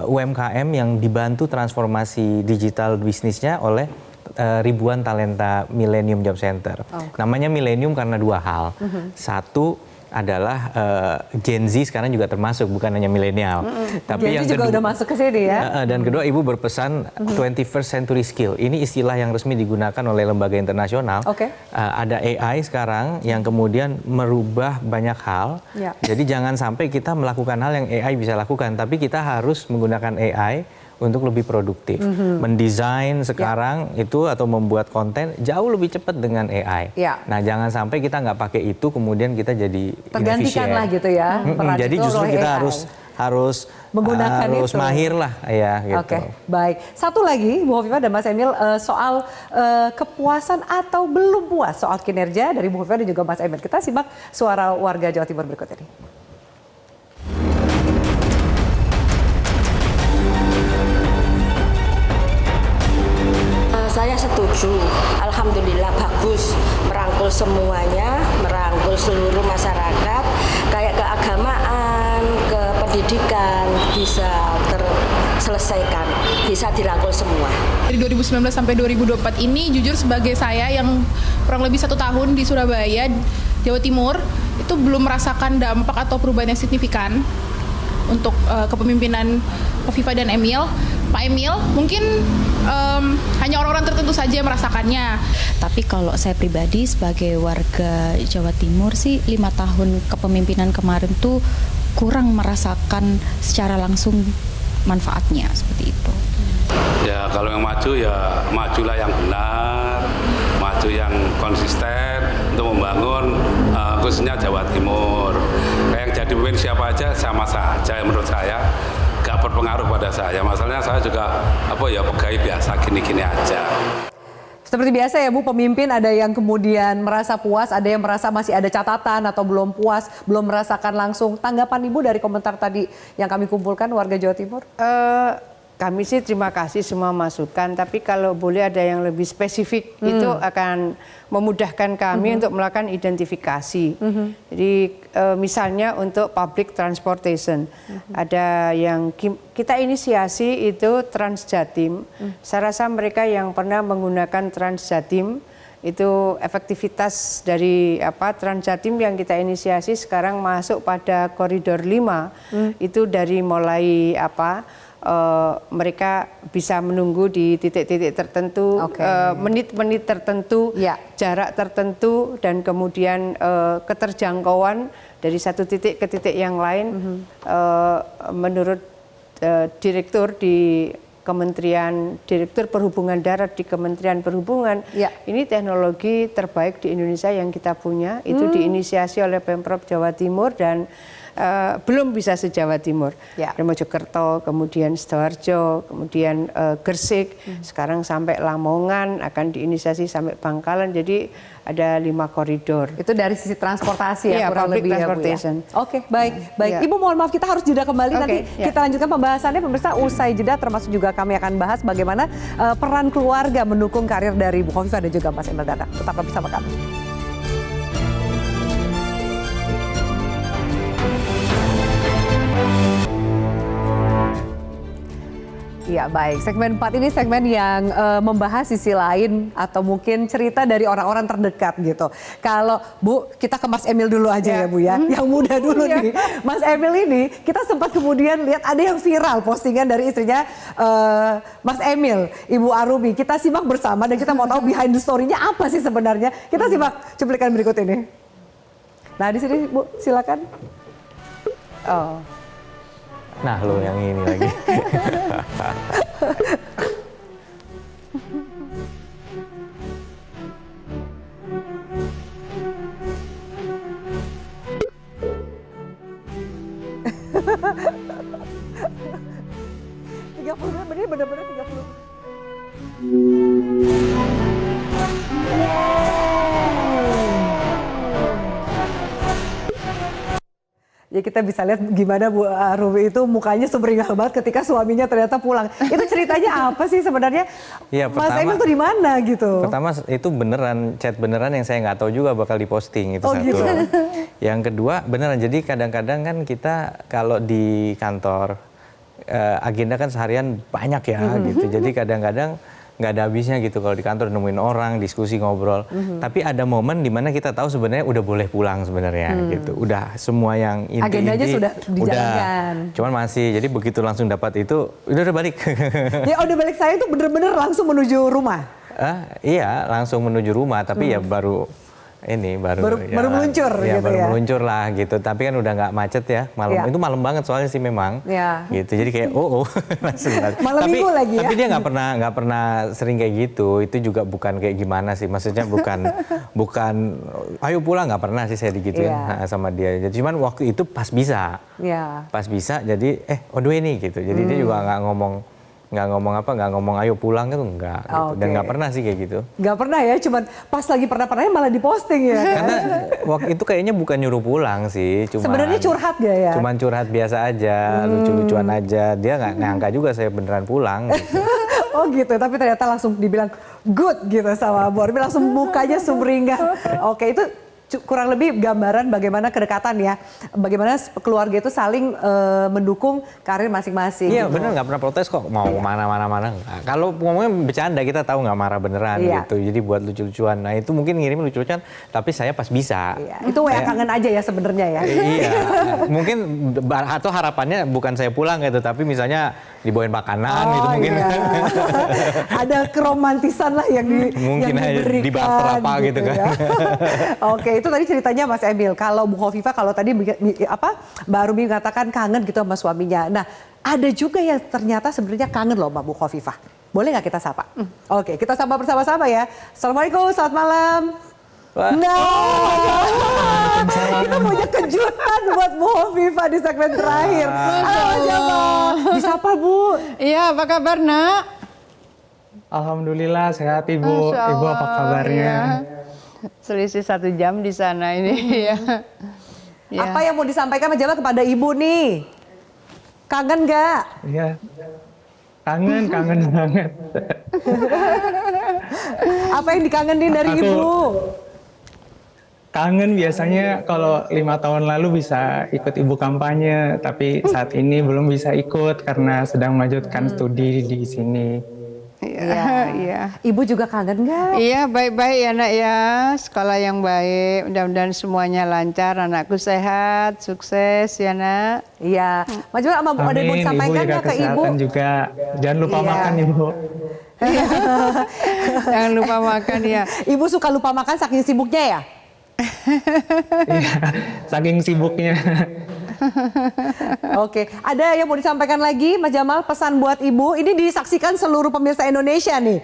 UMKM yang dibantu transformasi digital bisnisnya oleh ribuan talenta Millennium Job Center. Namanya Millennium karena dua hal. Satu adalah Gen Z sekarang juga termasuk, bukan hanya milenial. Tapi Gen Z yang juga kedua, udah masuk ke sini ya. Dan kedua, Ibu berpesan 21st century skill. Ini istilah yang resmi digunakan oleh lembaga internasional. Ada AI sekarang yang kemudian merubah banyak hal. Jadi jangan sampai kita melakukan hal yang AI bisa lakukan, tapi kita harus menggunakan AI untuk lebih produktif. Mendesain sekarang itu atau membuat konten jauh lebih cepat dengan AI. Nah, jangan sampai kita nggak pakai itu kemudian kita jadi tergantikan lah gitu ya. Jadi justru kita harus menggunakan harus mahir lah ya gitu. Baik. Satu lagi Bu Hovifah dan Mas Emil soal kepuasan atau belum puas soal kinerja dari Bu Hovifah dan juga Mas Emil. Kita simak suara warga Jawa Timur berikut ini. Saya setuju, alhamdulillah bagus, merangkul semuanya, merangkul seluruh masyarakat, kayak keagamaan, ke pendidikan bisa terselesaikan, bisa dirangkul semua. Dari 2019 sampai 2024 ini, jujur sebagai saya yang kurang lebih 1 tahun di Surabaya, Jawa Timur, itu belum merasakan dampak atau perubahan yang signifikan untuk kepemimpinan Kofifa dan Emil. Pak Emil mungkin hanya orang-orang tertentu saja yang merasakannya. Tapi kalau saya pribadi sebagai warga Jawa Timur sih 5 tahun kepemimpinan kemarin tuh kurang merasakan secara langsung manfaatnya seperti itu. Ya kalau yang maju ya majulah yang benar, maju yang konsisten untuk membangun khususnya Jawa Timur. Yang jadi pemimpin siapa aja sama saja menurut saya. Gak berpengaruh pada saya. Masalahnya saya juga pegawai biasa gini-gini aja. Seperti biasa ya Bu, pemimpin ada yang kemudian merasa puas, ada yang merasa masih ada catatan atau belum puas, belum merasakan langsung. Tanggapan Ibu dari komentar tadi yang kami kumpulkan warga Jawa Timur? Kami sih terima kasih semua masukan, tapi kalau boleh ada yang lebih spesifik itu akan memudahkan kami untuk melakukan identifikasi. Jadi misalnya untuk public transportation, ada yang kita inisiasi itu Transjatim. Saya rasa mereka yang pernah menggunakan Transjatim itu efektivitas dari Transjatim yang kita inisiasi sekarang masuk pada koridor 5 itu dari mulai mereka bisa menunggu di titik-titik tertentu, menit-menit tertentu, jarak tertentu, dan kemudian keterjangkauan dari satu titik ke titik yang lain. Menurut direktur Perhubungan Darat di Kementerian Perhubungan, ini teknologi terbaik di Indonesia yang kita punya. Itu diinisiasi oleh Pemprov Jawa Timur dan belum bisa se-Jawa Timur. Mojokerto, kemudian Sidoarjo, kemudian Gresik, sekarang sampai Lamongan, akan diinisiasi sampai Bangkalan. Jadi ada 5 koridor. Itu dari sisi transportasi ya, kurang lebih transportation. Ya, Bu, ya. Oke, baik. Ibu mohon maaf kita harus jeda kembali nanti kita lanjutkan pembahasannya pemirsa usai jeda, termasuk juga kami akan bahas bagaimana peran keluarga mendukung karir dari Bu Kofifa dan juga Mas Emil Dardak. Tetaplah bersama kami. Ya baik, segmen 4 ini segmen yang membahas sisi lain atau mungkin cerita dari orang-orang terdekat gitu. Kalau Bu, kita ke Mas Emil dulu aja ya Bu ya, yang muda dulu nih. Mas Emil ini kita sempat kemudian lihat ada yang viral postingan dari istrinya Mas Emil, Ibu Arumi. Kita simak bersama dan kita mau tahu behind the story-nya apa sih sebenarnya. Kita simak cuplikan berikut ini. Nah di sini Bu, silakan. Nah lo yang ini lagi. Bener-bener 30. Ya kita bisa lihat gimana Bu Arumi itu mukanya sumringah banget ketika suaminya ternyata pulang. Itu ceritanya apa sih sebenarnya? Ya, Mas Emil tuh di mana gitu? Pertama itu beneran, chat beneran yang saya nggak tahu juga bakal diposting itu satu. Gitu. Yang kedua beneran, jadi kadang-kadang kan kita kalau di kantor agenda kan seharian banyak ya gitu. Jadi kadang-kadang nggak ada habisnya gitu kalau di kantor nemuin orang, diskusi, ngobrol. Tapi ada momen dimana kita tahu sebenarnya udah boleh pulang sebenarnya gitu. Udah semua yang inti-inti agendanya sudah dijalankan. Cuman masih, jadi begitu langsung dapat itu udah balik. Ya udah balik saya itu bener-bener langsung menuju rumah. Iya langsung menuju rumah, tapi ya baru baru meluncur ya, gitu baru ya. meluncur lah gitu, tapi kan udah nggak macet ya malam. Itu malam banget soalnya sih memang gitu, jadi kayak malam minggu lagi ya. Tapi dia nggak pernah sering kayak gitu. Itu juga bukan kayak gimana sih, maksudnya bukan ayo pulang, nggak pernah sih saya digituin sama dia. Jadi cuman waktu itu pas bisa jadi on the way nih gitu, jadi dia juga nggak ngomong ayo pulang gitu, enggak gitu. Dan nggak pernah sih kayak gitu. Nggak pernah ya, cuman pas lagi pernah-pernahnya malah diposting ya. Karena waktu itu kayaknya bukan nyuruh pulang sih, sebenarnya curhat gak ya? Cuman curhat biasa aja, lucu-lucuan aja. Dia nggak nyangka juga saya beneran pulang gitu. Oh gitu, tapi ternyata langsung dibilang good gitu sama Bu Horifah, langsung mukanya sumringah. Oke, itu kurang lebih gambaran bagaimana kedekatan ya, bagaimana keluarga itu saling mendukung karir masing-masing. Iya gitu. bener, nggak pernah protes kok, mau mana. Kalau ngomongnya bercanda kita tahu nggak marah beneran gitu, jadi buat lucu-lucuan. Nah itu mungkin ngirim lucu-lucuan, tapi saya pas bisa. Iya. Itu WA kangen aja ya sebenarnya ya. Iya, mungkin atau harapannya bukan saya pulang gitu, tapi misalnya dibawain makanan gitu mungkin. Iya. Ada keromantisan lah yang mungkin yang diberikan. Dibarter apa gitu kan. Ya. Oke, itu tadi ceritanya Mas Emil. Kalau Bu Hovifah, kalau tadi Mbak Rumi mengatakan kangen gitu sama suaminya. Nah, ada juga yang ternyata sebenarnya kangen loh Mbak Bu Hovifah. Boleh nggak kita sapa? Oke, kita sapa bersama-sama ya. Assalamualaikum, selamat malam. Kita punya kejutan buat Bu Hovifah di segmen terakhir. Halo Jamal, disapa Bu. Iya, apa kabar nak? Alhamdulillah sehat Ibu. Ibu apa kabarnya? Iya. Selisih 1 jam di sana ini ya. Apa yang mau disampaikan Mas Jamal kepada Ibu nih? Kangen nggak? Iya. Kangen banget. Apa yang dikangenin dari Ibu? Kangen biasanya kalau 5 tahun lalu bisa ikut Ibu kampanye, tapi saat ini belum bisa ikut karena sedang melanjutkan studi di sini. Iya. Ibu juga kangen nggak? Iya, baik-baik ya nak ya. Sekolah yang baik, mudah-mudahan semuanya lancar, anakku sehat, sukses ya nak. Iya. Mas Jamal, ada yang mau disampaikan nggak ke Ibu? Juga. Jangan lupa makan Ibu. Jangan lupa makan ya. Ibu suka lupa makan saking sibuknya ya? Iya, saking sibuknya. Oke, ada yang mau disampaikan lagi Mas Jamal, pesan buat Ibu? Ini disaksikan seluruh pemirsa Indonesia nih.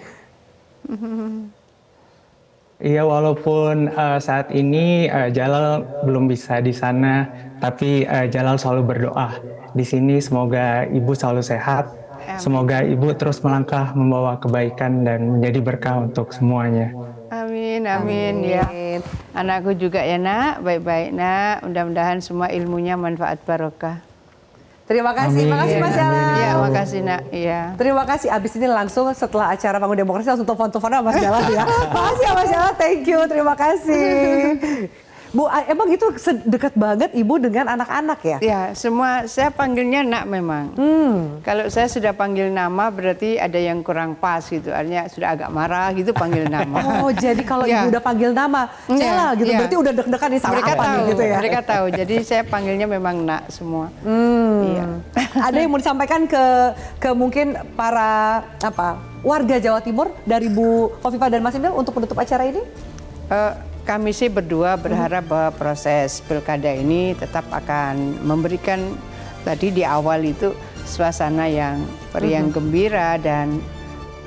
Iya, walaupun saat ini Jalal belum bisa di sana, tapi Jalal selalu berdoa di sini semoga Ibu selalu sehat. Semoga Ibu terus melangkah membawa kebaikan dan menjadi berkah untuk semuanya. Amin ya. Anakku juga ya nak, baik-baik nak. Mudah-mudahan semua ilmunya manfaat barokah. Terima kasih, makasih Mas Jalal. Iya, makasih nak. Iya. Terima kasih. Abis ini langsung setelah acara Bangun Demokrasi langsung telepon-teleponan sama Mas Jalal ya. Makasih ya Mas Jalal, thank you, terima kasih. Bu, emang itu dekat banget Ibu dengan anak-anak ya? Ya, semua saya panggilnya nak memang. Kalau saya sudah panggil nama berarti ada yang kurang pas gitu. Artinya sudah agak marah gitu panggil nama. Oh, jadi kalau Ibu udah panggil nama Jalal gitu, berarti udah deg-degan nih sama mereka apa tahu, nih gitu ya? Mereka tahu. Jadi saya panggilnya memang nak semua. Iya. Ada yang mau disampaikan ke mungkin para warga Jawa Timur dari Bu Hovifah dan Mas Emil untuk menutup acara ini? Kami sih berdua berharap bahwa proses pilkada ini tetap akan memberikan tadi di awal itu suasana yang periang gembira dan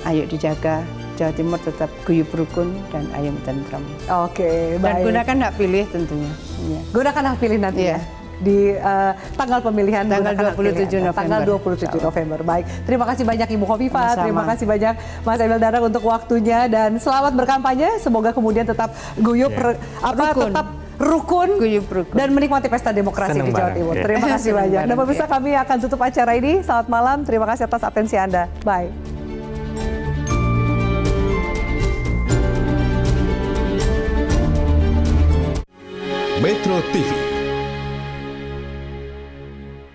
ayo dijaga Jawa Timur tetap guyup rukun dan ayam tentram. Oke, baik. Dan gunakan hak pilih tentunya. Ya. Gunakan hak pilih nanti ya. Di tanggal pemilihan tanggal 27 November. Tanggal 27 November. Baik. Terima kasih banyak Ibu Hovifah, terima kasih banyak Mas Emil Dardak untuk waktunya dan selamat berkampanye. Semoga kemudian tetap guyup tetap rukun dan menikmati pesta demokrasi di Jawa Timur. Ya. Terima kasih banyak. Dan pemirsa kami akan tutup acara ini. Selamat malam. Terima kasih atas atensi Anda. Bye. Metro TV